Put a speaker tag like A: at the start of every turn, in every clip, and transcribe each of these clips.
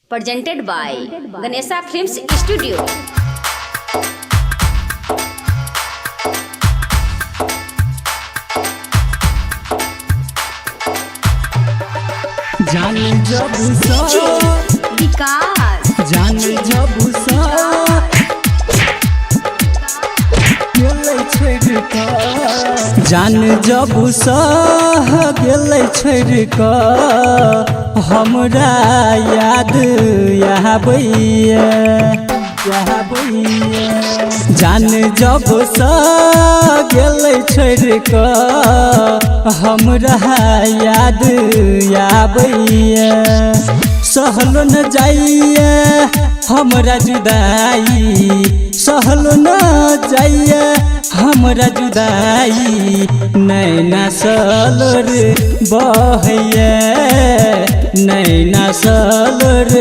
A: presented by Ganesha Films Studio.
B: जान जब सा
A: विकास
B: जान जब सा गेलै छोड़ कऽ जान जब सा गेलै छोड़ कऽ हमरा याद आबैया जान जब सा गेलै छोड़ कऽ हमरा याद आबैया सहलो न जाइए हमरा जुदाई सहलो न जाइए हमरा जुदाई नैना सलोर बहैया नैना सलोर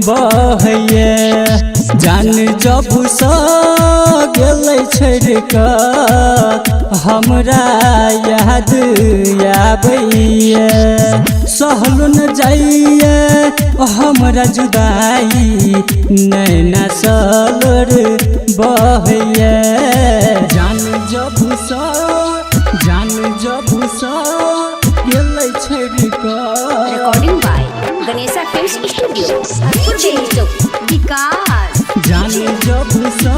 B: बहैया जान जब सा गेलै छोड़ कऽ हमरा याद आबैया सहलो न जाइए हमरा जुदाई नैना सलोर बहैया जान जब सा गेलै छोड़ कऽ
A: recording by Ganesha Films Studio. विकास
B: जान जब सा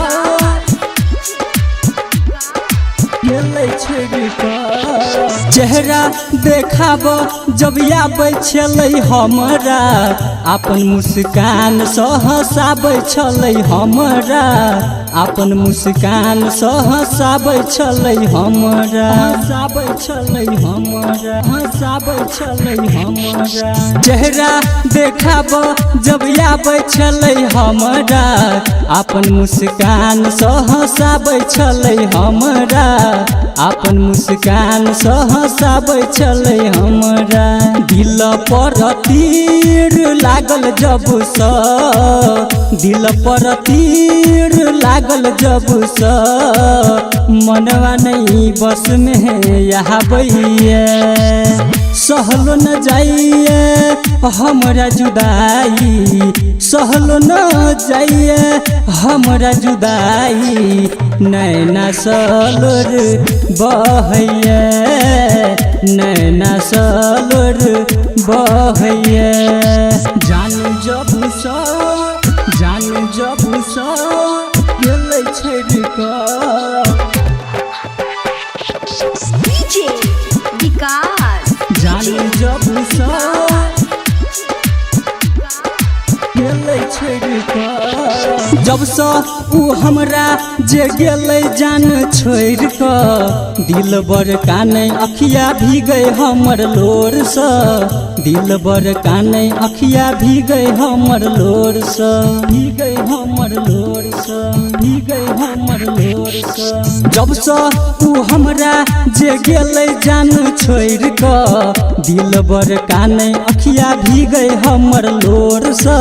B: गेलै छोड़ कऽ चेहरा देखाब जब आबै छलै हमरा अपन मुस्कान सँ हँसाबै छलै हमरा अपन मुस्कान सँ हँसाबै छलै हमरा हँसाबै छलै हमरा हँसाबै छलै हमरा चेहरा देखाब जब आबै छलै हमरा अपन मुस्कान सँ हँसाबै छलै हमरा अपन मुस्कान सँ हँसाबै छलै हमरा दिल पर तीर लागल जब सा दिल पर तीर लागल जब सा मनवा नहीं बस में आबैया सहलो न जाइए हमरा जुदाई सहलो न जाइए हमरा जुदाई नैना सलोर बहैया नैना सलोर बहैया जान जब सा गेलै छोड़ कऽ
A: विकास
B: जान जब सा गेलै छोड़ कऽ जब सा उ हमरा जे गेलै जान छोड़ कऽ दिल बर कानै अखिया भीगै हमर लोर सँ दिल बर कानै अखिया भीगै हमर लोर सँ भीगै हमर लोर सँ भीगै हमर लोर सँ जब सा उ हमरा जे गेलै जान छोड़ कऽ दिल बर कानै अखिया भीगै हमर लोर सँ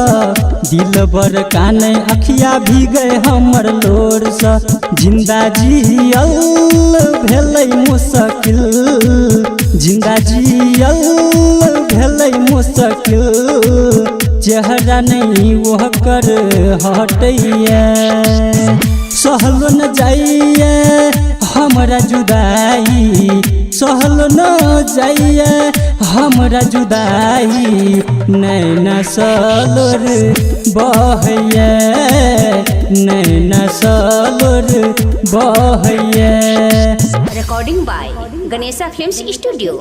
B: दिल बर कानै अखिया भीगै हमर लोर सँ जिंदा जियल भेलै मुश्किल जिंदा जियल भेलै मुश्किल चेहरा नहीं ओकर हटैया सहलो न जाइए हमरा जुदाई सहलो न जाइए हमरा जुदाई नैना सलोर बहैया नैना सलोर बहैया
A: recording by Ganesha Films Studio.